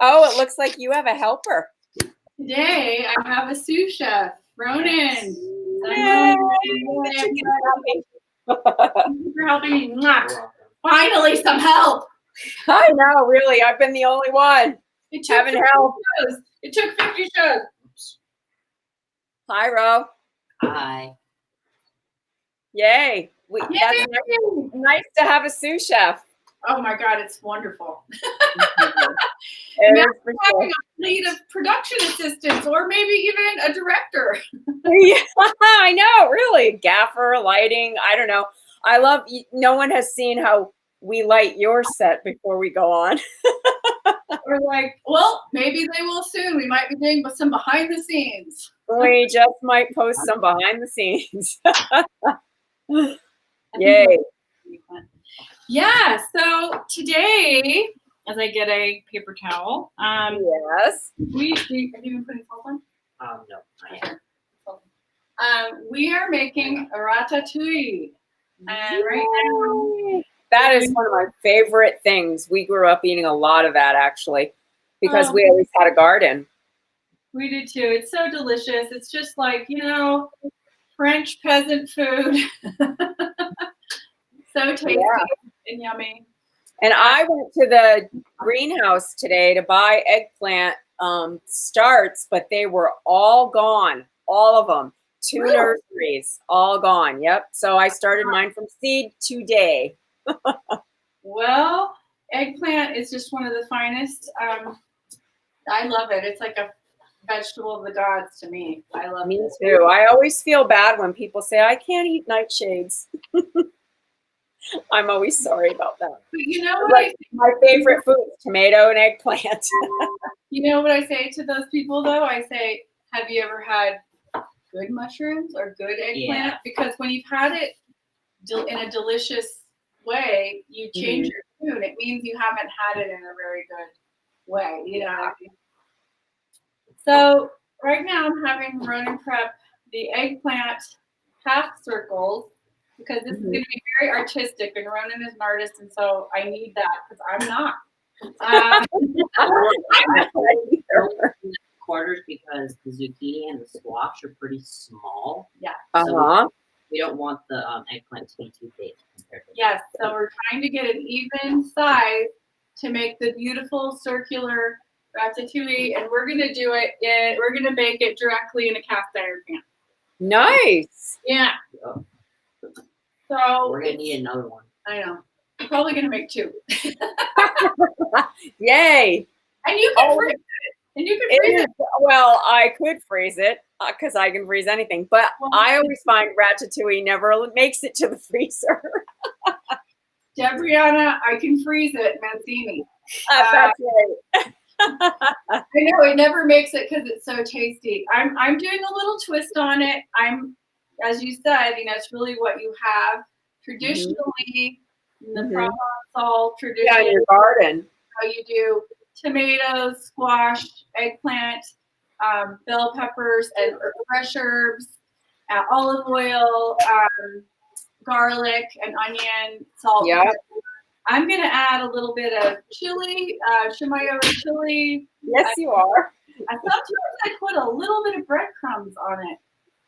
Oh, it looks like you have a helper. Today, I have a sous chef, Ronan. Yay! Thank you for helping me. Finally, some help. I know, really. I've been the only one. It took Having help. shows. It took 50 shows. Hi, Ro. Hi. Yay. That's nice to have a sous chef. Oh my God, it's wonderful. It is having a fleet of production assistants or maybe even a director. Yeah, I know, really. Gaffer, lighting, I don't know. I love, no one has seen how we light your set before we go on. We're like, well, maybe they will soon. We might be doing some behind the scenes. We just might post some behind the scenes. Yay. Yeah, so today, as I get a paper towel, yes. Have you been putting salt on? No, I am. We are making a ratatouille. And right now, that is one of my favorite things. We grew up eating a lot of that, actually, because we always had a garden. We did too. It's so delicious. It's just like, French peasant food. So tasty and yummy. And I went to the greenhouse today to buy eggplant starts, but they were all gone. All of them. 2 nurseries, all gone. Yep. So I started mine from seed today. Well, eggplant is just one of the finest. I love it. It's like a vegetable of the gods to me. I love it. Me too. I always feel bad when people say, I can't eat nightshades. I'm always sorry about that. But you know what? Like, my favorite food is tomato and eggplant. You know what I say to those people, though? I say, have you ever had good mushrooms or good eggplant? Yeah. Because when you've had it in a delicious way, you change your tune. It means you haven't had it in a very good way, So right now I'm having Ronan prep the eggplant half circles because this is going to be very artistic, and Ronan is an artist, and so I need that because I'm not. Quarters because the zucchini and the squash are pretty small. Yeah. So we don't want the eggplant to be too big compared to Yes. So we're trying to get an even size to make the beautiful circular ratatouille, and we're going to do it. We're going to bake it directly in a cast iron pan. Nice. Yeah. So we're going to need another one. I know. I'm probably going to make 2. Yay. And you can freeze it. And you can freeze it. Well, I could freeze it because I can freeze anything. But I always find ratatouille never makes it to the freezer. Debriana, I can freeze it, Mancini. That's right. I know it never makes it because it's so tasty. I'm doing a little twist on it. As you said, it's really what you have traditionally in the Provençal tradition. Yeah, in your garden. How you do tomatoes, squash, eggplant, bell peppers, and fresh herbs, olive oil, garlic, and onion, salt. Yeah. I'm going to add a little bit of chili, Shimayo chili. Yes, you are. Sometimes I put a little bit of breadcrumbs on it.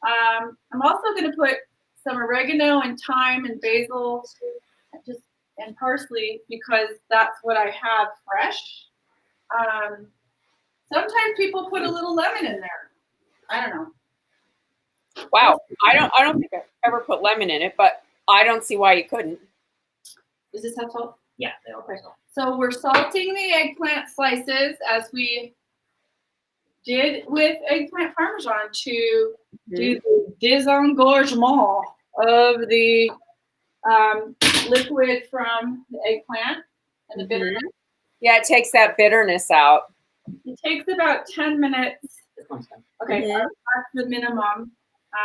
I'm also going to put some oregano and thyme and basil and parsley because that's what I have fresh. Sometimes people put a little lemon in there. I don't know. Wow. I don't think I've ever put lemon in it, but I don't see why you couldn't. Does this have salt? Yeah, they all have salt. So we're salting the eggplant slices as we did with eggplant parmesan to do the disengorgement of the liquid from the eggplant and the bitterness. Yeah, it takes that bitterness out. It takes about 10 minutes. This one's done. Okay, that's the minimum.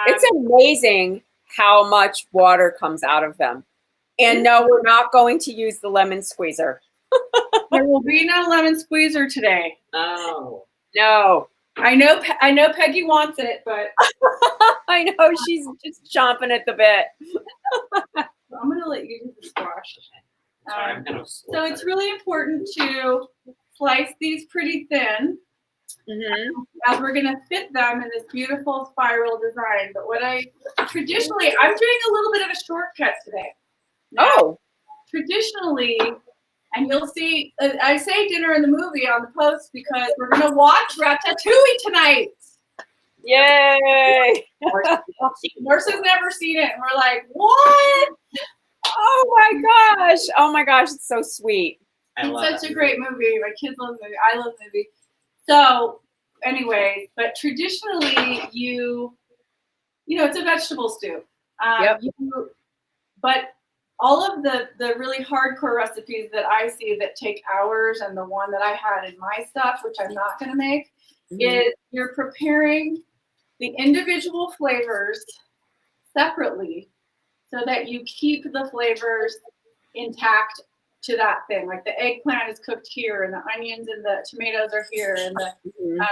It's amazing how much water comes out of them. And no, we're not going to use the lemon squeezer. There will be no lemon squeezer today. Oh. No. I know Peggy wants it, but I know she's just chomping at the bit. I'm going to let you do the squash. Sorry, I'm kind of So it's really important to slice these pretty thin as we're gonna fit them in this beautiful spiral design. But what traditionally, I'm doing a little bit of a shortcut today. Now, traditionally, and you'll see, I say dinner in the movie on the post because we're gonna watch Ratatouille tonight. Yay! Marcia's never seen it, and we're like, what? Oh my gosh, it's so sweet. It's such a great movie. My kids love the movie. I love the movie. So, anyway, but traditionally, it's a vegetable stew. But all of the really hardcore recipes that I see that take hours, and the one that I had in my stuff, which I'm not going to make, is you're preparing the individual flavors separately so that you keep the flavors intact to that thing. Like the eggplant is cooked here, and the onions and the tomatoes are here, and the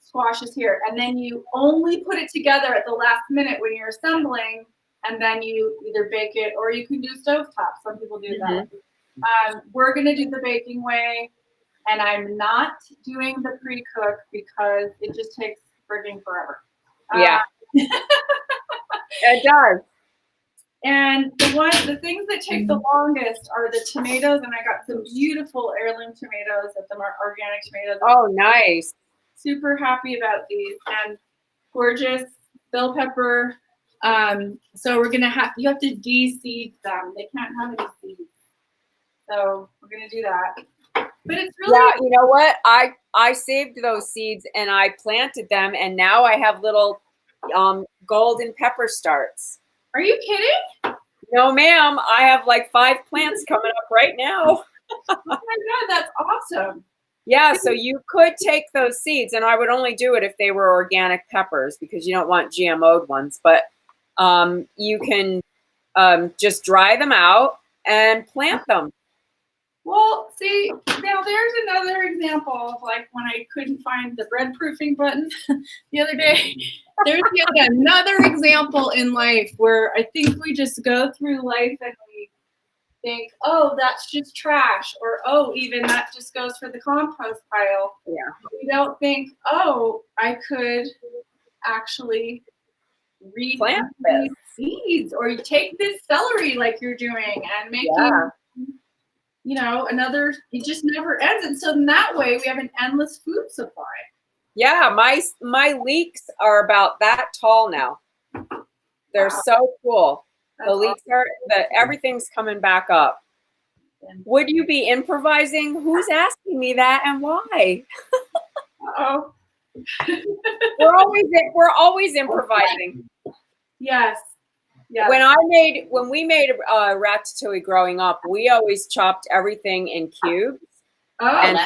squash is here. And then you only put it together at the last minute when you're assembling, and then you either bake it or you can do stovetop. Some people do that. We're going to do the baking way, and I'm not doing the pre-cook because it just takes frigging forever. Yeah. It does. And the things that take the longest are the tomatoes, and I got some beautiful heirloom tomatoes at the organic tomatoes. Oh, nice. Super happy about these, and gorgeous bell pepper. So you have to de-seed them. They can't have any seeds. So we're gonna do that. But it's really you know what? I saved those seeds and I planted them, and now I have little golden pepper starts. Are you kidding? No, ma'am. I have like 5 plants coming up right now. Oh my God, that's awesome. Yeah, so you could take those seeds, and I would only do it if they were organic peppers because you don't want GMO'd ones. But you can just dry them out and plant them. Well, see, now there's another example of like when I couldn't find the bread proofing button the other day. There's yet another example in life where I think we just go through life and we think, oh, that's just trash, or oh, even that just goes for the compost pile. Yeah. We don't think, oh, I could actually replant these seeds, or you take this celery like you're doing and make it just never ends. And so in that way, we have an endless food supply. Yeah, my leeks are about that tall now. They're so cool. That's the leeks awesome. Everything's coming back up. Would you be improvising? Who's asking me that, and why? Oh, we're always improvising. Yes. Yeah. When we made ratatouille growing up, we always chopped everything in cubes and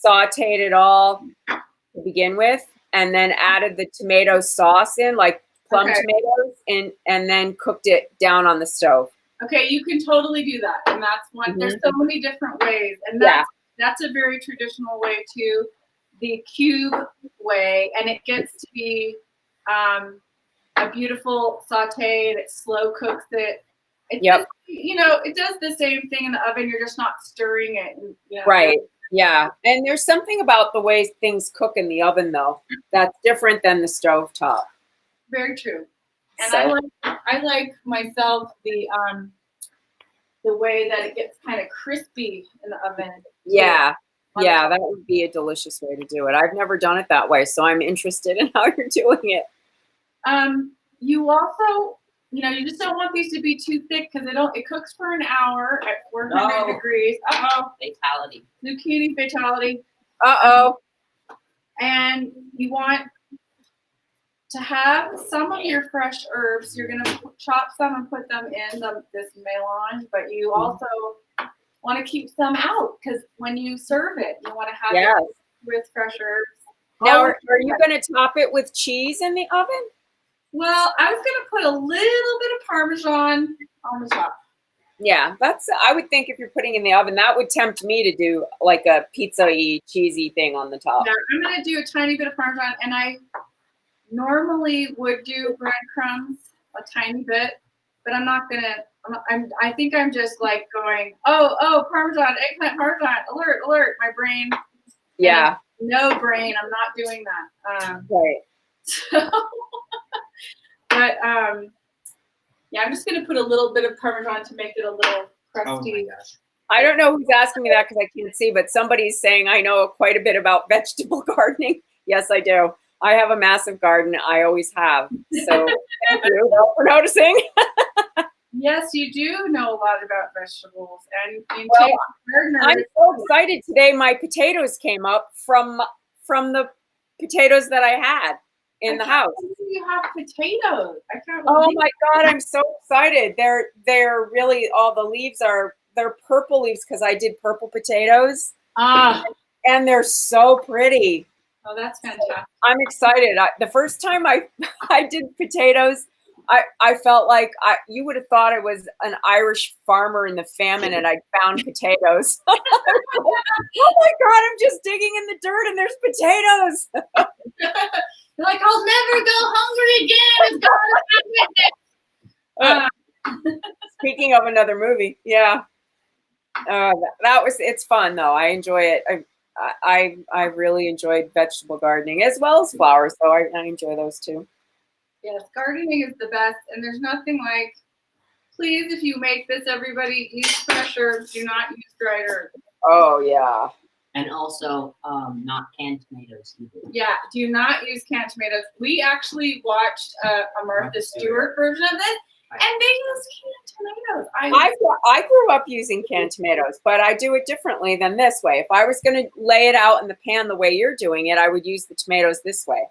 sauteed it all to begin with, and then added the tomato sauce in, like plum tomatoes, and then cooked it down on the stove. Okay, you can totally do that, and that's one. There's so many different ways, and that's a very traditional way too, the cube way, and it gets to be a beautiful saute that slow cooks it. Just, it does the same thing in the oven. You're just not stirring it. Right. Yeah. And there's something about the way things cook in the oven, though, that's different than the stovetop. Very true. And I like myself the way that it gets kind of crispy in the oven. Yeah. Yeah, that would be a delicious way to do it. I've never done it that way, so I'm interested in how you're doing it. You also, you just don't want these to be too thick because it cooks for an hour at 400 degrees. Fatality. Zucchini fatality. And you want to have some of your fresh herbs. You're going to chop some and put them in this melange, but you also want to keep some out because when you serve it, you want to have it with fresh herbs. Now, are you going to top it with cheese in the oven? Well, I was going to put a little bit of Parmesan on the top. Yeah, I would think if you're putting in the oven, that would tempt me to do like a pizza-y, cheesy thing on the top. Yeah, I'm going to do a tiny bit of Parmesan, and I normally would do breadcrumbs, a tiny bit. but I'm not gonna. I think I'm just like going, oh, Parmesan, eggplant, Parmesan, alert, alert. My brain. Yeah. No brain. I'm not doing that. Right. So, but yeah, I'm just gonna put a little bit of Parmesan to make it a little crusty. Oh gosh. I don't know who's asking me that because I can't see, but somebody's saying I know quite a bit about vegetable gardening. Yes, I do. I have a massive garden. I always have. So thank you for noticing. Yes, you do know a lot about vegetables, and Well, gardeners. I'm so excited today. My potatoes came up from the potatoes that I had in the house. You have potatoes. I can't Oh believe my God, I'm so excited. They're really, all the leaves they're purple leaves because I did purple potatoes. And they're so pretty. Oh, that's fantastic. I'm excited. The first time I did potatoes, I felt like you would have thought I was an Irish farmer in the famine and I found potatoes. Oh my God, I'm just digging in the dirt and there's potatoes. You're like, I'll never go hungry again. Speaking of another movie, yeah. It's fun though. I enjoy it. I really enjoyed vegetable gardening as well as flowers, so I enjoy those too. Yes, gardening is the best, and there's nothing like. Please, if you make this, everybody use fresh herbs. Do not use dried herbs. Oh yeah. And also, not canned tomatoes either. Yeah, do not use canned tomatoes. We actually watched a Martha Stewart version of this, and they use canned tomatoes. I grew up using canned tomatoes, but I do it differently than this way. If I was going to lay it out in the pan the way you're doing it, I would use the tomatoes this way.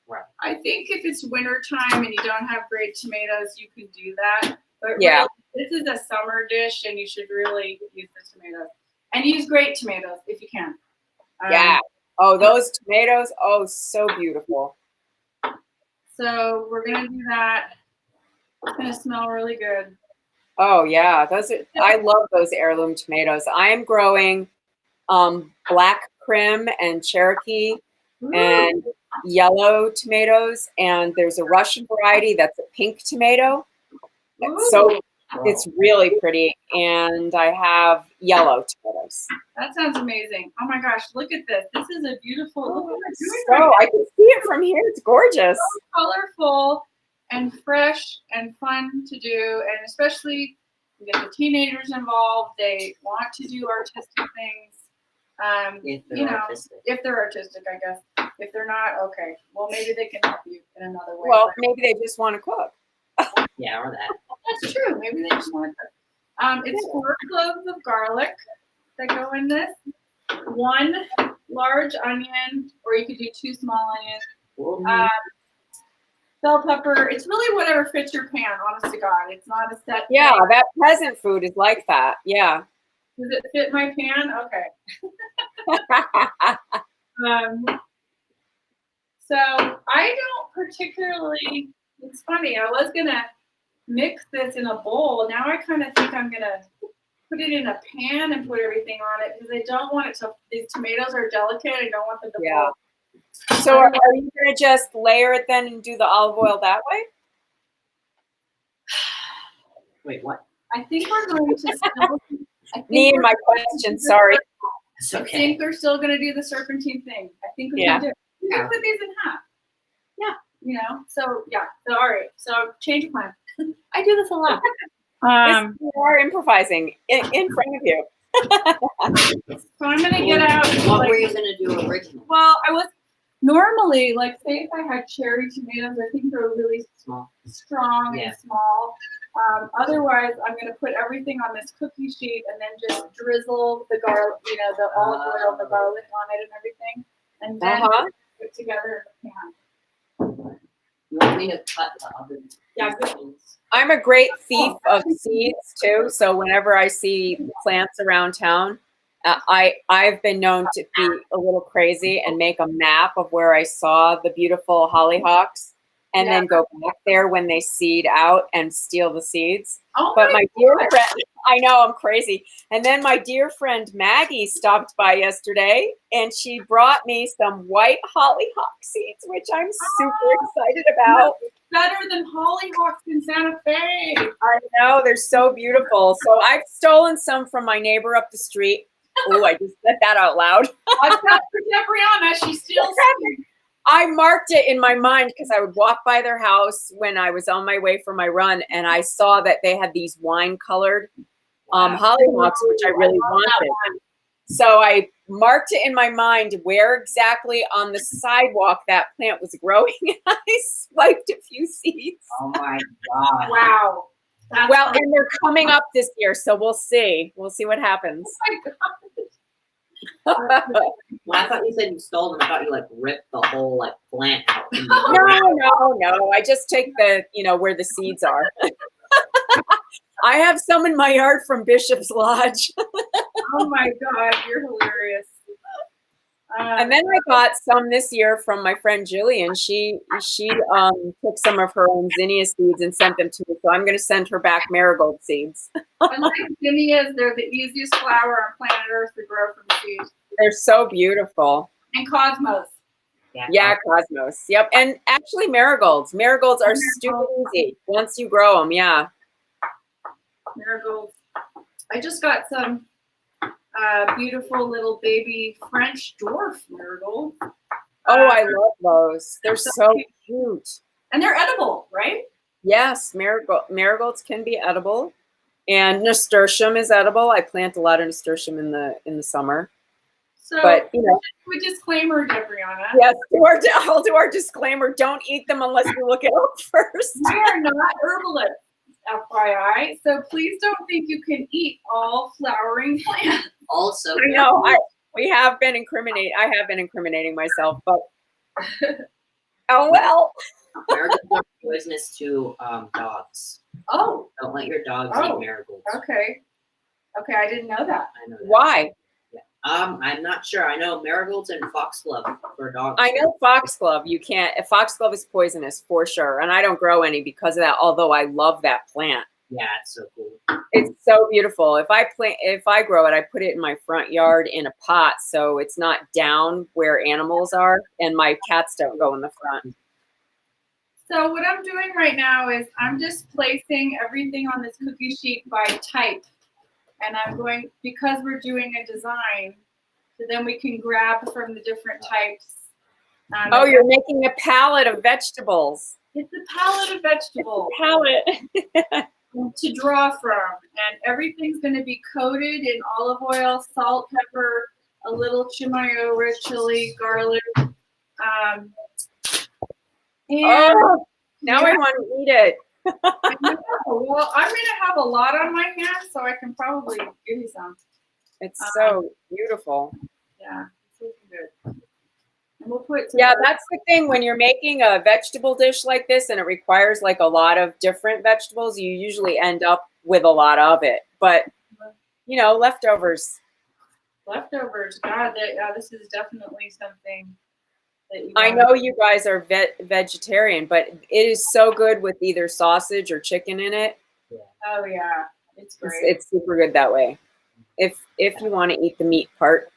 Right. I think if it's winter time and you don't have great tomatoes, you can do that. But yeah, really, this is a summer dish, and you should really use the tomatoes. And use great tomatoes if you can. Yeah. Oh, those tomatoes. Oh, so beautiful. So we're going to do that. It's going to smell really good. Oh, yeah. I love those heirloom tomatoes. I am growing black Krim and Cherokee and yellow tomatoes. And there's a Russian variety that's a pink tomato. So it's really pretty. And I have yellow tomatoes. That sounds amazing. Oh my gosh, look at this. This is a beautiful, look what we're doing So right I can see it from here. It's gorgeous. So colorful and fresh and fun to do. And especially we get the teenagers involved. They want to do artistic things. If they're artistic, I guess. If they're not, okay. Well, maybe they can help you in another way. Well, maybe they just want to cook. Yeah, or that. That's true. Maybe they just want to cook. It's 4 cloves of garlic that go in this. 1 large onion, or you could do 2 small onions. Bell pepper. It's really whatever fits your pan, honest to God. It's not a set. Yeah, that peasant food is like that. Yeah. Does it fit my pan? Okay. So I don't particularly, it's funny, I was going to mix this in a bowl. Now I kind of think I'm going to put it in a pan and put everything on it because I don't want it to, these tomatoes are delicate. I don't want them to fall. So are you going to just layer it then and do the olive oil that way? Wait, what? I think we're going to still. Me and my question, sorry. It's I okay. think we're still going to do the serpentine thing. I think we can do it. We can put these in half. Yeah. You know, so yeah. So, all right. So change of plan. I do this a lot. You are improvising in front of you. So I'm going to get out. What were you going to do originally? Well, I was normally, like, say if I had cherry tomatoes, I think they're really strong and small. Otherwise, I'm going to put everything on this cookie sheet and then just drizzle the garlic, you know, the olive oil, the garlic on it and everything. And then put it together in the pan. You want me to cut the other? Yeah, I'm a great thief of seeds too. So whenever I see plants around town, I've been known to be a little crazy and make a map of where I saw the beautiful hollyhocks and then go back there when they seed out and steal the seeds. But my dear friend, I know I'm crazy. And then my dear friend Maggie stopped by yesterday and she brought me some white hollyhock seeds, which I'm super excited about. better than hollyhocks in Santa Fe. I know, they're so beautiful. So I've stolen some from my neighbor up the street. Oh, I just said that out loud. Watch out for Debrianna. She steals. I marked it in my mind because I would walk by their house when I was on my way for my run, and I saw that they had these wine-colored hollyhocks, which I really wanted. So I marked it in my mind where exactly on the sidewalk that plant was growing. I swiped a few seeds. Oh my God. Wow. Well, and they're coming up this year, so we'll see. We'll see what happens. Oh my God. When I thought you said you stole them, I thought you like ripped the whole like plant out. No. I just take the, where the seeds are. I have some in my yard from Bishop's Lodge. Oh my God, you're hilarious. And then I got some this year from my friend Jillian. She took some of her own zinnia seeds and sent them to me. So I'm going to send her back marigold seeds. I like zinnias. They're the easiest flower on planet Earth to grow from seeds. They're so beautiful. And cosmos. Yeah, cosmos. Yep. And actually marigolds. Marigolds are stupid easy once you grow them. Yeah. Marigolds. I just got some beautiful little baby French dwarf marigold. Oh, I love those. They're so cute. And they're edible, right? Yes, marigolds can be edible. And nasturtium is edible. I plant a lot of nasturtium in the summer. So, but we disclaimer, Debrianna. Yes, I'll do our disclaimer. Don't eat them unless you look it up first. We are not herbalists, FYI. So please don't think you can eat all flowering plants. Also, I know I have been incriminating myself, but oh well. Marigolds are poisonous to dogs. Oh. Don't let your dogs eat marigolds. Okay, I didn't know that. I know that. Why? Yeah. I'm not sure. I know marigolds and foxglove for dogs. I know foxglove. You can't. Foxglove is poisonous for sure, and I don't grow any because of that. Although I love that plant. Yeah, it's so cool. It's so beautiful. If I grow it, I put it in my front yard in a pot, so it's not down where animals are, and my cats don't go in the front. So what I'm doing right now is I'm just placing everything on this cookie sheet by type. And I'm going, because we're doing a design, so then we can grab from the different types. Oh, you're making a palette of vegetables. It's a palette of vegetables. Palette. To draw from. And everything's going to be coated in olive oil, salt, pepper, a little chimayo, red chili, garlic. Now I want to eat it. Well, I'm going to have a lot on my hands, so I can probably give you some. It's so beautiful. Yeah, it's looking good. And we'll put that's the thing. When you're making a vegetable dish like this and it requires like a lot of different vegetables, you usually end up with a lot of it. But, leftovers. Leftovers. God, this is definitely something. I know you guys are vegetarian, but it is so good with either sausage or chicken in it. Yeah. Oh yeah, it's great. It's super good that way. If you want to eat the meat part.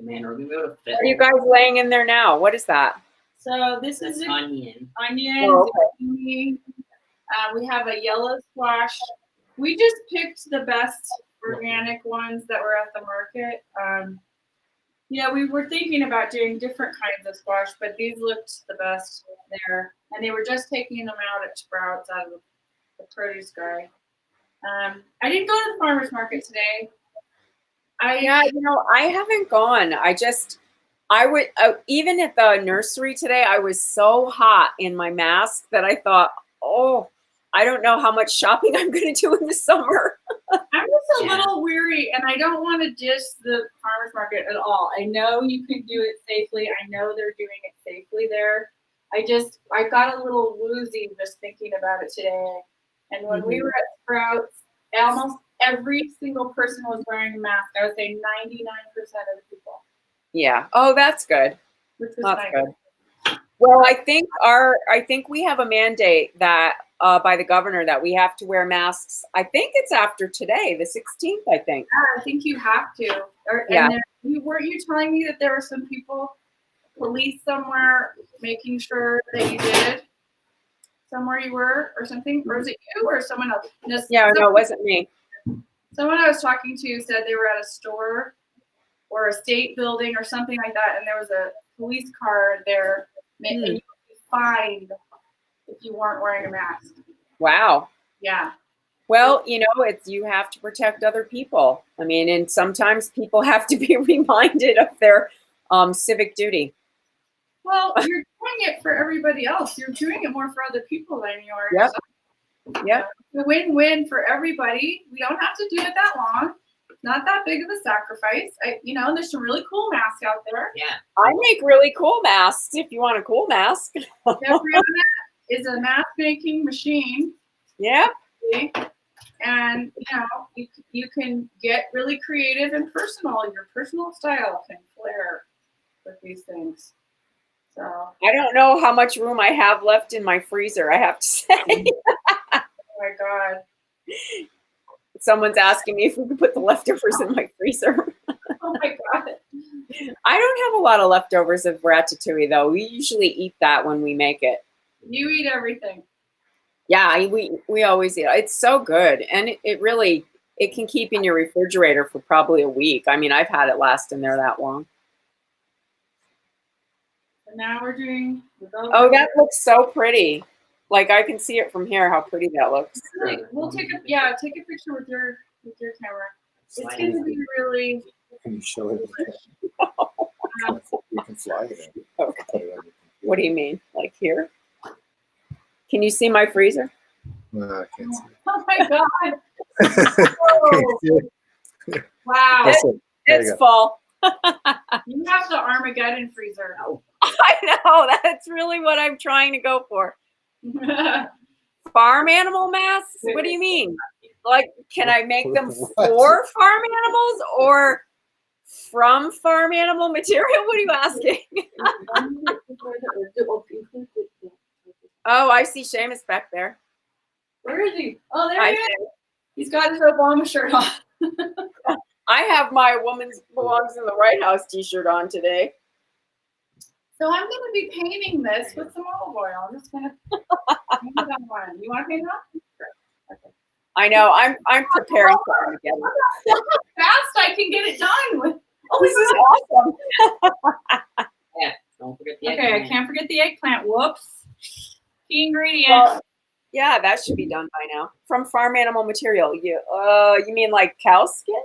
Man, are we able to fit? What are you guys laying in there now? What is that? So this is onion. Onion. Zucchini. We have a yellow squash. We just picked the best organic ones that were at the market. We were thinking about doing different kinds of squash, but these looked the best there. And they were just taking them out at Sprouts out of the produce guy. I didn't go to the farmer's market today. I haven't gone. I would, even at the nursery today, I was so hot in my mask that I thought, I don't know how much shopping I'm going to do in the summer. I'm just a little weary, and I don't want to dish the farmer's market at all. I know you can do it safely. I know they're doing it safely there. I got a little woozy just thinking about it today. And when we were at Sprouts, almost every single person was wearing a mask. I would say 99% of the people. Yeah. Oh, that's good. Which was nice. Good. Well, I think we have a mandate that by the governor that we have to wear masks. I think it's after today, the 16th, I think. Yeah, I think you have to. Weren't you telling me that there were some people police somewhere making sure that you did somewhere you were or something? Or is it you or someone else? No, Yeah, no, it wasn't me. someone I was talking to said they were at a store or a state building or something like that, and there was a police car there, and you would be fined if you weren't wearing a mask. Wow. Yeah. Well, you know, you have to protect other people. I mean, and sometimes people have to be reminded of their civic duty. Well, you're doing it for everybody else. You're doing it more for other people than you are Yep. yourself. Yep. It's a win-win for everybody. We don't have to do it that long. It's not that big of a sacrifice. There's some really cool masks out there. Yeah. I make really cool masks if you want a cool mask. Brianna is a mask making machine. Yeah. And you can get really creative and personal. Your personal style can flare with these things. So I don't know how much room I have left in my freezer, I have to say. oh my God. Someone's asking me if we can put the leftovers in my freezer. Oh my God. I don't have a lot of leftovers of ratatouille, though. We usually eat that when we make it. You eat everything. Yeah, we always eat it. It's so good. And it can keep in your refrigerator for probably a week. I mean, I've had it last in there that long. And now we're doing. Oh, that looks so pretty. Like I can see it from here, how pretty that looks. We'll take a picture with your camera. It's going to be really. Can you show it? You can slide it in. Okay. What do you mean? Like here? Can you see my freezer? No, I can't see Oh my God. it. Wow. That's it. There you It's go. fall. You have the Armageddon freezer. I know. That's really what I'm trying to go for. Farm animal masks? What do you mean? Like, can I make them for farm animals or from farm animal material? What are you asking? Oh, I see Seamus back there. Where is he? Oh, there I he is. He's got his Obama shirt on. I have my woman's belongs in the White House t-shirt on today. So I'm going to be painting this with some olive oil. I'm just going to paint it on one. You want to paint it on? Sure. Okay. I know. I'm preparing for Armageddon. Look how fast I can get it done with. Oh, this is awesome. Yeah. Don't forget the Okay, I eggplant. can't forget the eggplant. Whoops. Key ingredient. Well, yeah, that should be done by now. From farm animal material. You mean like cow skin?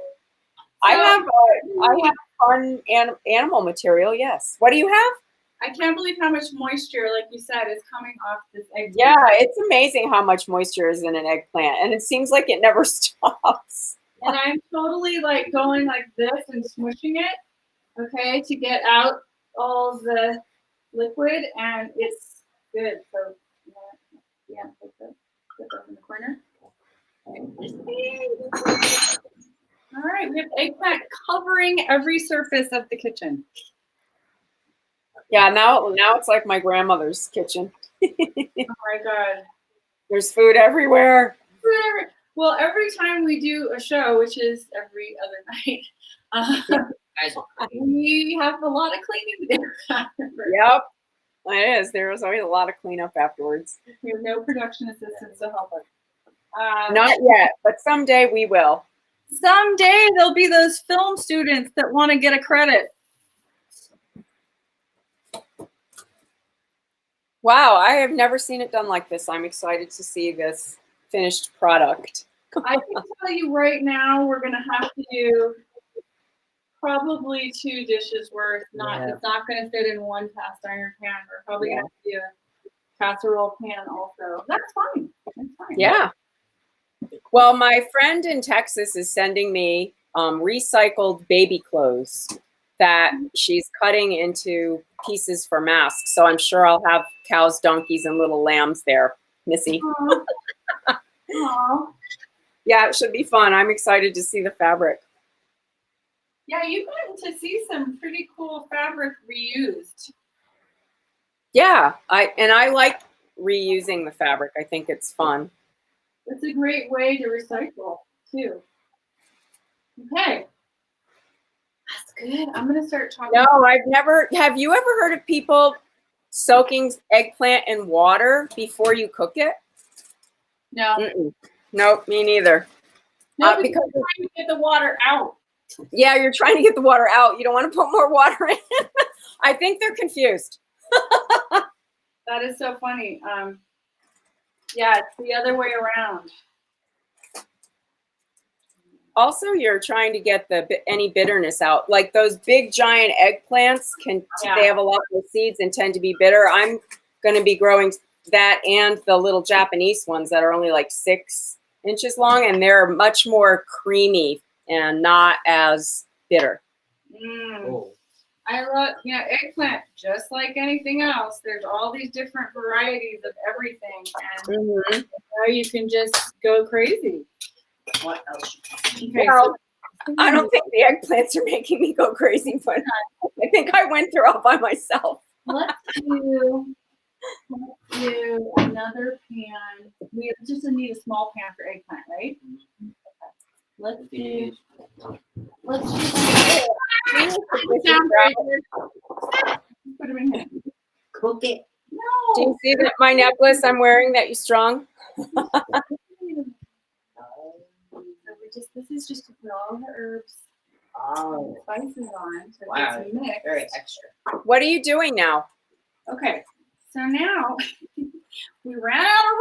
I have fun animal material. Yes. What do you have? I can't believe how much moisture, like you said, is coming off this eggplant. Yeah, it's amazing how much moisture is in an eggplant, and it seems like it never stops. And I'm totally like going like this and smushing it, okay, to get out all the liquid, and it's good. So, put that in the corner. All right, we have eggplant covering every surface of the kitchen. Yeah, now it's like my grandmother's kitchen. Oh my God. There's food everywhere. Well, every time we do a show, which is every other night, Guys, we have a lot of cleaning to do afterwards. Yep, it is. There was always a lot of cleanup afterwards. We have no production assistants to help us. Not yet, but someday we will. Someday there'll be those film students that want to get a credit. Wow, I have never seen it done like this. I'm excited to see this finished product. I can tell you right now, we're going to have to do probably 2 dishes worth. It's not going to fit in one cast iron pan. We're probably going to have to do a casserole pan also. That's fine. That's fine. Yeah. Well, my friend in Texas is sending me recycled baby clothes that she's cutting into pieces for masks. So I'm sure I'll have cows, donkeys, and little lambs there, Missy. Aww. Aww. Yeah, it should be fun. I'm excited to see the fabric. Yeah, you've gotten to see some pretty cool fabric reused. Yeah, I like reusing the fabric. I think it's fun. It's a great way to recycle too. Okay. That's good. I'm gonna start talking. No, I've never. Have you ever heard of people soaking eggplant in water before you cook it? No. Mm-mm. Nope, me neither. No, because because you're trying to get the water out. Yeah, you're trying to get the water out. You don't want to put more water in. I think they're confused. That is so funny. Yeah, it's the other way around. Also, you're trying to get any bitterness out. Like those big giant eggplants they have a lot of seeds and tend to be bitter. I'm going to be growing that and the little Japanese ones that are only like 6 inches long, and they're much more creamy and not as bitter. Oh. I love, eggplant, just like anything else. There's all these different varieties of everything, and now you can just go crazy. What else? Okay, Well, I don't think the eggplants are making me go crazy, but I think I went through all by myself. let's do another pan. We just need a small pan for eggplant, right? Let's do. Put them in here. Cook it. No. Do you see that my necklace I'm wearing that you strung? This is just to put all the herbs Oh, and spices on. So wow. it's mixed. Very extra. What are you doing now? Okay. So now we ran out of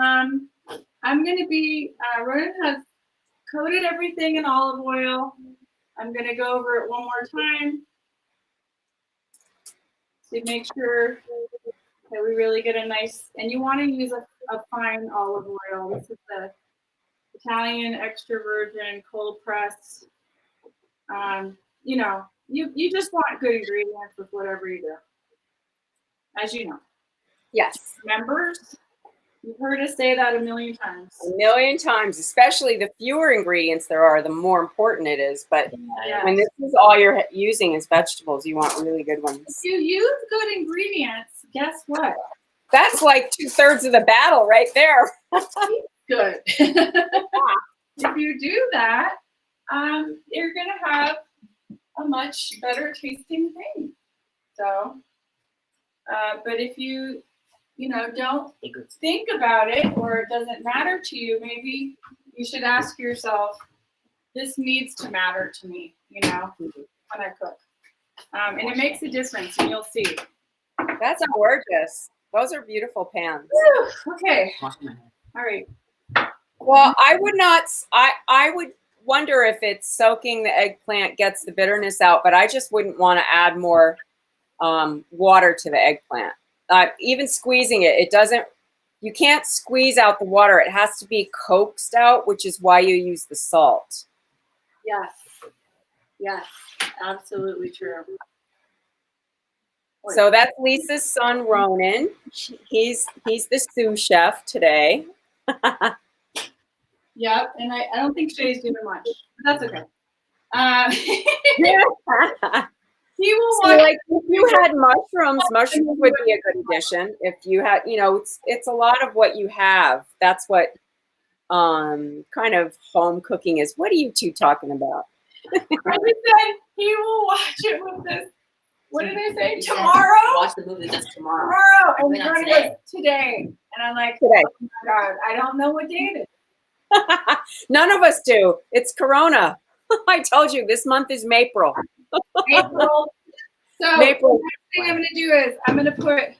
room. I'm going to be, Ronan has coated everything in olive oil. I'm going to go over it one more time to make sure that we really get a nice, and you want to use a fine olive oil. This is the Italian extra virgin cold press. You just want good ingredients with whatever you do. As you know. Yes. Members, you've heard us say that a million times. A million times, especially the fewer ingredients there are, the more important it is. But when this is all you're using is vegetables, you want really good ones. If you use good ingredients, guess what? That's like 2/3 of the battle right there. Good. If you do that, you're going to have a much better tasting thing. So, but if you don't think about it, or it doesn't matter to you, maybe you should ask yourself, this needs to matter to me, when I cook. And it makes a difference, and you'll see. That's gorgeous. Those are beautiful pans. Okay. All right. Well, I would wonder if it's soaking the eggplant gets the bitterness out, but I just wouldn't want to add more water to the eggplant. Even squeezing it doesn't, you can't squeeze out the water. It has to be coaxed out, which is why you use the salt. Yes, absolutely true. So that's Lisa's son, Ronan. He's the sous chef today. Yep, and I don't think Shay's doing much. But that's okay. He will So like if you had mushrooms would be a good addition. If you had, it's a lot of what you have. That's what kind of home cooking is. What are you two talking about? I said he will watch it with this. What did I say? Tomorrow? Watch the movie just tomorrow. Tomorrow. And Ronan goes, today. And I'm like, Today. oh my God, I don't know what day it is. None of us do. It's Corona. I told you this month is April. April. So April. the next thing I'm going to do is I'm going to put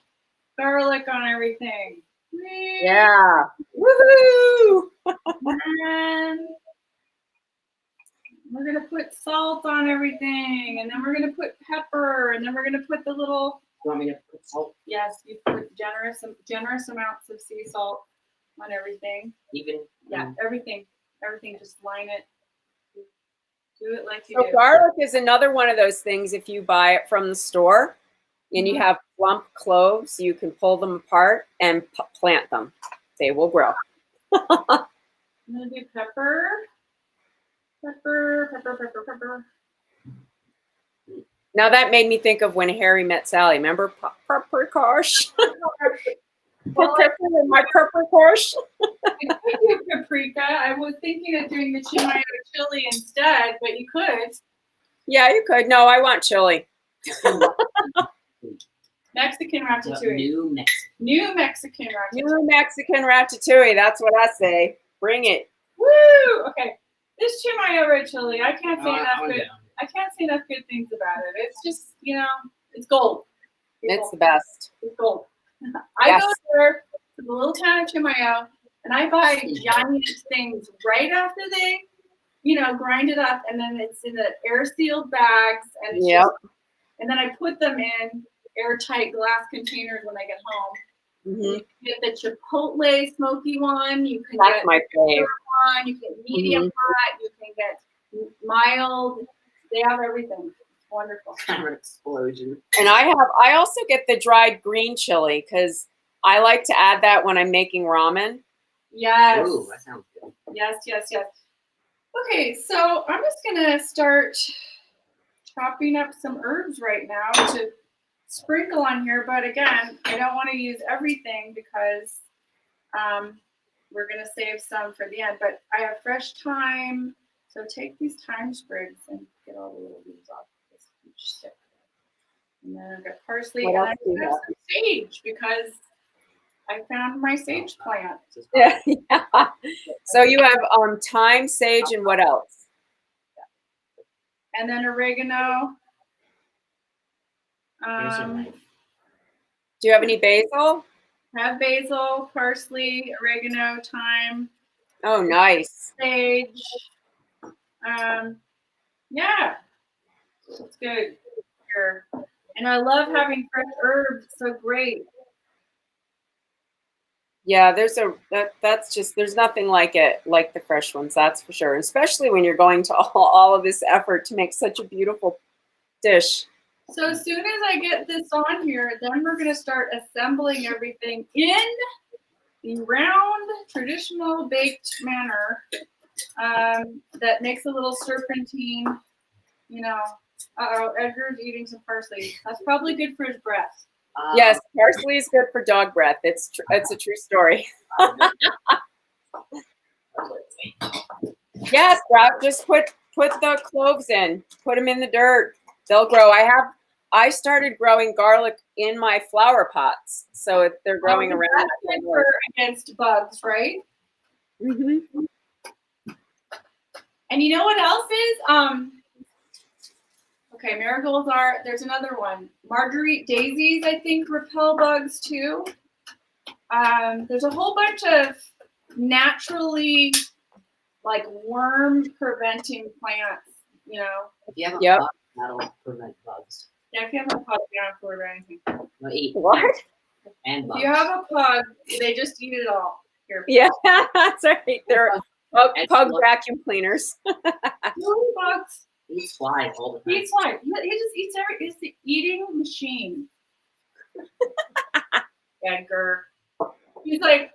garlic on everything. Yeah. Woohoo! And we're going to put salt on everything. And then we're going to put pepper. And then we're going to put the little. You want me to put salt? Yes, you put generous amounts of sea salt on everything. Even? Yeah, everything. Everything. Just line it. Do it like you So do. garlic is another one of those things. If you buy it from the store and you have plump cloves, you can pull them apart and plant them. They will grow. I'm gonna do pepper. Pepper. Now that made me think of When Harry Met Sally. Remember Pepper Kosh? Well, pepper in my pepper course. I could do paprika. I was thinking of doing the chimayo chili instead, but you could. Yeah, you could. No, I want chili. Mexican ratatouille. New Mexico. New Mexican ratatouille. New Mexican ratatouille. That's what I say. Bring it. Woo! Okay. This chimayo red chili, I can't say enough I'll good. get on I can't say enough good things about it. It's just, it's gold. It's the best. It's gold. I Yes. go there to the little town of Chimayo and I buy giant things right after they, grind it up, and then it's in the air sealed bags, and it's Yep. and then I put them in airtight glass containers when I get home. Hmm. You can get the Chipotle smoky one. You can That's get my fave. one. You can get medium hot. You can get mild. They have everything. It's wonderful. Kind of an explosion. And I also get the dried green chili because I like to add that when I'm making ramen. Yes. Ooh, that sounds good. Yes, yes, yes. Okay, so I'm just gonna start chopping up some herbs right now to sprinkle on here. But again, I don't want to use everything because we're gonna save some for the end. But I have fresh thyme, so take these thyme sprigs and get all the little leaves off this huge stick. And then I've got parsley, What and else I do you have have? some sage because I found my sage plant. Yeah. Yeah. So you have thyme, sage, and what else? And then oregano. Here's a knife. Do you have any basil? Have basil, parsley, oregano, thyme, Oh, nice. sage. Yeah, it's good here. And I love having fresh herbs. It's so great. Yeah, that's just there's nothing like it, like the fresh ones, that's for sure. Especially when you're going to all of this effort to make such a beautiful dish. So as soon as I get this on here, then we're going to start assembling everything in the round, traditional baked manner that makes a little serpentine. Uh-oh, Edgar's eating some parsley. That's probably good for his breath. Yes, parsley is good for dog breath. It's a true story. Yes, Rob, just put the cloves in. Put them in the dirt. They'll grow. I started growing garlic in my flower pots, so they're growing around. That's good for against bugs, right? Mm-hmm. And you know what else is? Okay, marigolds are, there's another one. Marguerite daisies, I think, repel bugs too. There's a whole bunch of naturally, like, worm preventing plants, If you have a Yep. bug, that'll prevent bugs. Yeah, if you have a pug, they don't for anything. No, eat. What? And If bugs. you have a pug, they just eat it all. Here. Yeah, that's right. They're pug vacuum cleaners. Little bugs. He eats flies all the time. He eats flies. He just eats It's the eating machine. Edgar. He's like,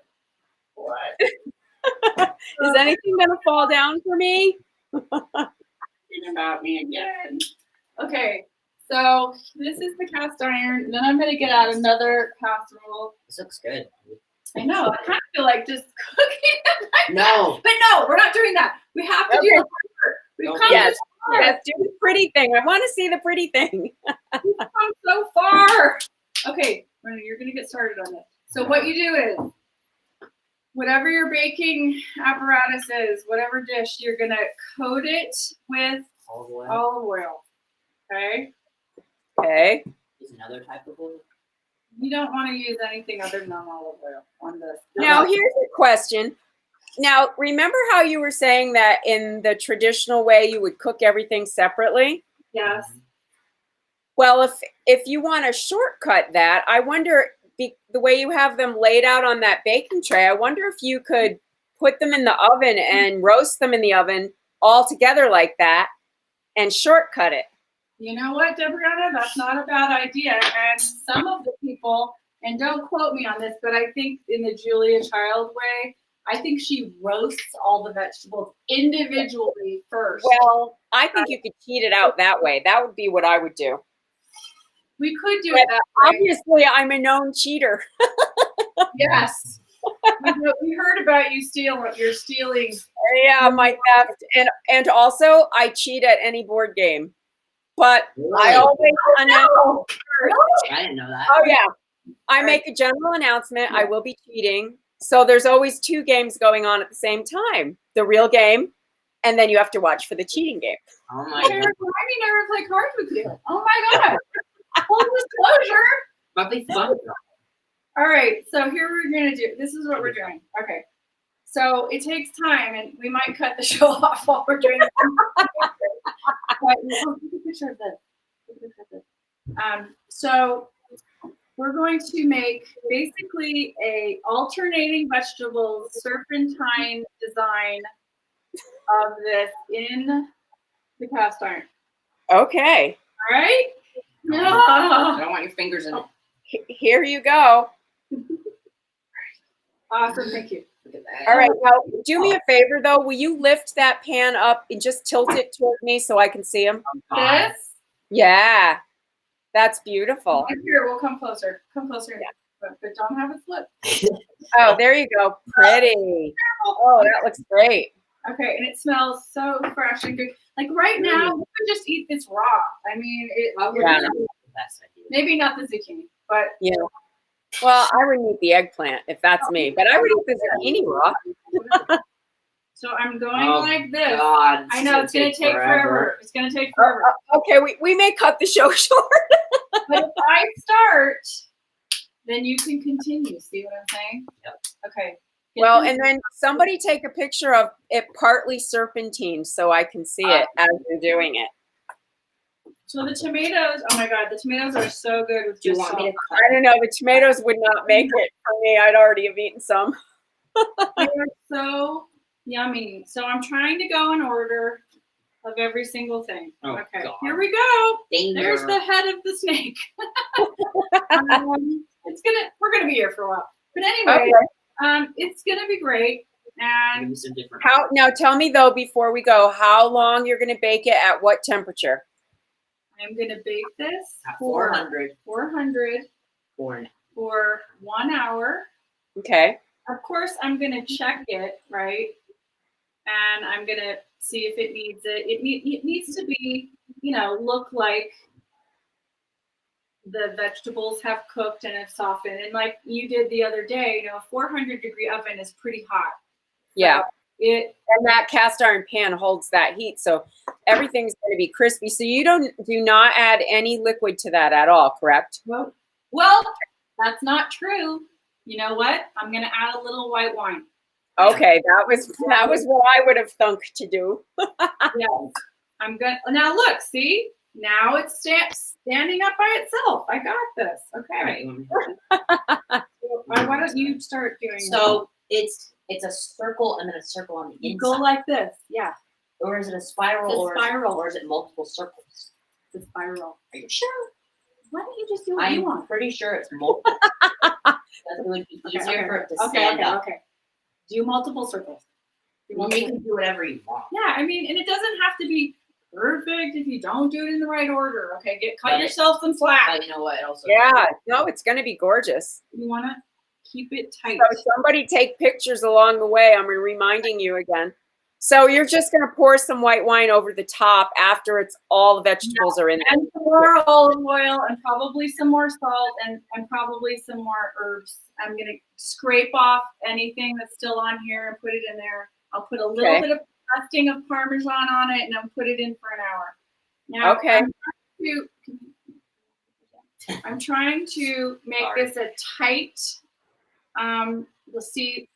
what? Is anything gonna fall down for me? Talking about me again. Okay, so this is the cast iron. And then I'm gonna get out another casserole. This looks good. I know. I kind of feel like just cooking it like No. that. But no, we're not doing that. We have to do Okay. the part. We've Okay. come Yes. this far. Yes, do the pretty thing. I want to see the pretty thing. We've come so far. Okay, Brenda, you're gonna get started on it. So what you do is, whatever your baking apparatus is, whatever dish, you're gonna coat it with Olive oil. olive oil. Okay. Okay. Is another type of oil. You don't want to use anything other than olive oil on this. Now here's a question. Now, remember how you were saying that in the traditional way you would cook everything separately? Yes. Well, if you want to shortcut that, I wonder the way you have them laid out on that baking tray, I wonder if you could put them in the oven and roast them in the oven all together like that and shortcut it. You know what, Debrianna? That's not a bad idea. And some of the people, and don't quote me on this, but I think in the Julia Child way, I think she roasts all the vegetables individually first. Well, I think you could cheat it out that way. That would be what I would do. We could do it that way. Obviously, I'm a known cheater. Yes. We heard about you stealing. You're stealing. Yeah, my theft, and also I cheat at any board game, but I Really? always announce. I didn't know that. Oh yeah, I make a general announcement. I will be cheating. So there's always 2 games going on at the same time: the real game, and then you have to watch for the cheating game. Oh my I god. never play cards with you. Oh my god. Full disclosure. That'd be fun. All right, so here we're gonna do. This is what we're doing. Okay, so it takes time, and we might cut the show off while we're doing it. But, take a picture of this. Take a picture of this. So we're going to make basically a alternating vegetable serpentine design of this in the cast iron. Okay, All right. I don't want your fingers in it. here you go. Awesome, thank you. Look at that. All right, now do me a favor though. Will you lift that pan up and just tilt it toward me so I can see them? This. Yeah, that's beautiful. Right here, we'll come closer. Come closer. Yeah. But don't have it flip. Oh, there you go. Pretty. Oh, that looks great. Okay, and it smells so fresh and good. Like right now, we could just eat this raw. I mean, Probably Yeah. not the best idea. maybe not the zucchini, but Yeah. Well, I would eat the eggplant if that's me, but I would eat the zucchini raw. so I'm going Oh, like this. God, I know it's gonna take forever. It's gonna take forever. Okay, we may cut the show short. But if I start, then you can continue. See what I'm saying? Yep. Okay. Well, and then somebody take a picture of it partly serpentine so I can see it as you're doing it. So the tomatoes, oh my god, the tomatoes are so good with Do you just want me salt. to cut? I don't know. The tomatoes would not make it for me. I'd already have eaten some. They are so yummy. So I'm trying to go in order of every single thing. Oh, okay, God. here we go. Danger. There's the head of the snake. We're gonna be here for a while. But anyway, it's gonna be great. Give And me some different. How now? Tell me though before we go, how long you're going to bake it at what temperature? I'm gonna bake this At for 400 400 corn. for 1 hour. Okay. Of course, I'm gonna check it, right? And I'm gonna see if it needs it. It needs to be, look like the vegetables have cooked and have softened. And like you did the other day, a 400-degree oven is pretty hot. Yeah. It And that cast iron pan holds that heat, so everything's going to be crispy. So you do not add any liquid to that at all, correct? well, that's not true. You know what? I'm gonna add a little white wine. Okay, that was what I would have thunk to do. Yes. I'm good. Now look, see? Now it's standing up by itself. I got this. All Okay. right, you want me to- Why don't you start doing So it's a circle and then a circle on the that? inside. Go like this. Yeah. Or is it a spiral? It's a spiral. Or is it multiple circles? The spiral. Are you sure? Why don't you just do what you I'm want? pretty sure it's multiple. It would be easier for it to stand up. Okay. Do multiple circles. Do Well, you multiple- can do whatever you want. Yeah, I mean, and it doesn't have to be perfect if you don't do it in the right order. Okay, cut But- yourself some slack. But you know what? It also Yeah, no, it's going to be gorgeous. You want to keep it tight. So somebody take pictures along the way. I'm reminding you again. So you're just going to pour some white wine over the top after all the vegetables are in there. And some more olive oil and probably some more salt and probably some more herbs. I'm going to scrape off anything that's still on here and put it in there. I'll put a little Okay. bit of dusting of Parmesan on it and I'll put it in for an hour. Now, Okay. I'm trying to make Sorry. this a tight, you'll see,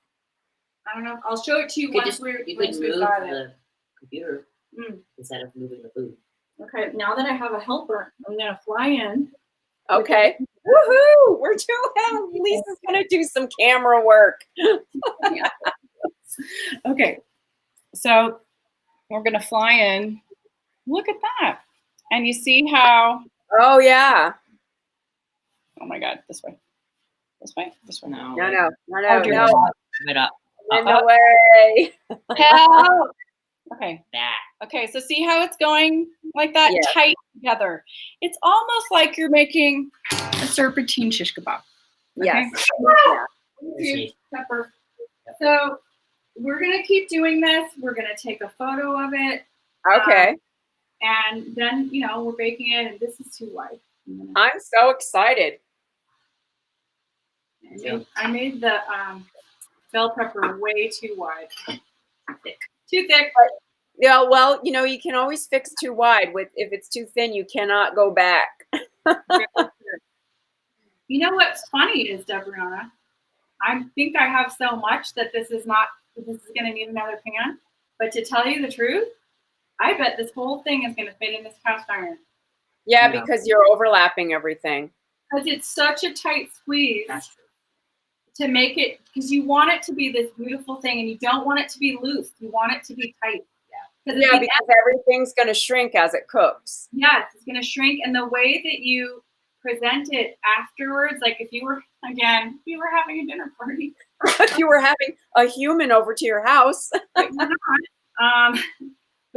I don't know, I'll show it to you You could once move we've got it. the computer Mm. instead of moving the food. Okay, now that I have a helper, I'm gonna fly in. Okay. Woohoo! We're doing. Lisa's going to do some camera work. Okay, so we're gonna fly in. Look at that. And you see how, Oh yeah. oh my God, this way. This way, this way. No. No. dear No. God. Give it up. In the way. Help! Okay, That. okay, so see how it's going like that, Yeah. tight together. It's almost like you're making a serpentine shish kebab. Okay? Yes. Yeah. Thank you, Pepper. So we're gonna keep doing this. We're gonna take a photo of it. Okay. And then, we're baking it, and this is too wide. I'm so excited. I made the bell pepper way too wide. Too thick. Yeah, well, you can always fix too wide. If it's too thin, you cannot go back. You know what's funny is, Debriana, I think I have so much that this is going to need another pan. But to tell you the truth, I bet this whole thing is going to fit in this cast iron. Yeah, because you're overlapping everything. Because it's such a tight squeeze. That's true. To make it, because you want it to be this beautiful thing, and you don't want it to be loose. You want it to be tight. Yeah, because everything's going to shrink as it cooks. Yes, it's going to shrink. And the way that you present it afterwards, like if you were having a dinner party. If you were having a human over to your house. But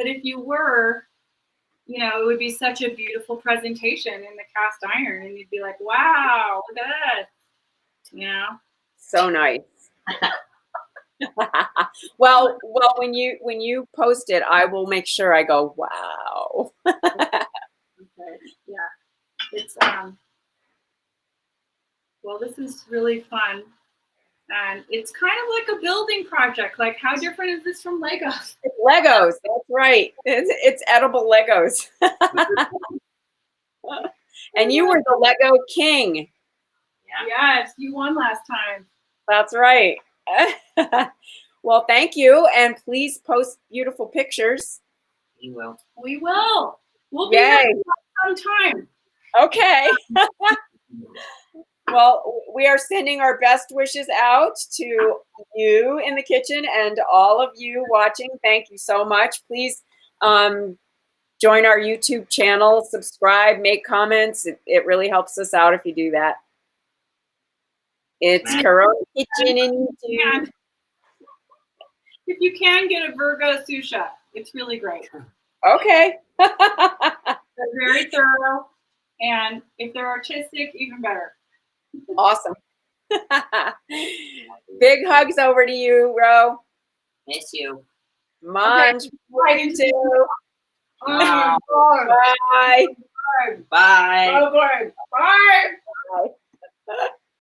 if you were, it would be such a beautiful presentation in the cast iron. And you'd be like, wow, look at that. So nice. well, when you post it, I will make sure I go, wow. Okay. Yeah. It's well, this is really fun. And it's kind of like a building project. Like, how different is this from Legos? It's Legos. That's right. It's edible Legos. And you were the Lego king. Yes, you won last time. That's right. Well, thank you. And please post beautiful pictures. You will. We will. We'll be Yay. here sometime. Okay. Well, we are sending our best wishes out to you in the kitchen and all of you watching. Thank you so much. Please join our YouTube channel, subscribe, make comments. It really helps us out if you do that. It's Corona Kitchen in YouTube. If you can, get a Virgo sous chef. It's really great. Okay. They're very thorough. And if they're artistic, even better. Awesome. Big hugs over to you, Ro. Miss you. Munch. Right Too. Oh, Bye. Bye. Bye. Bye.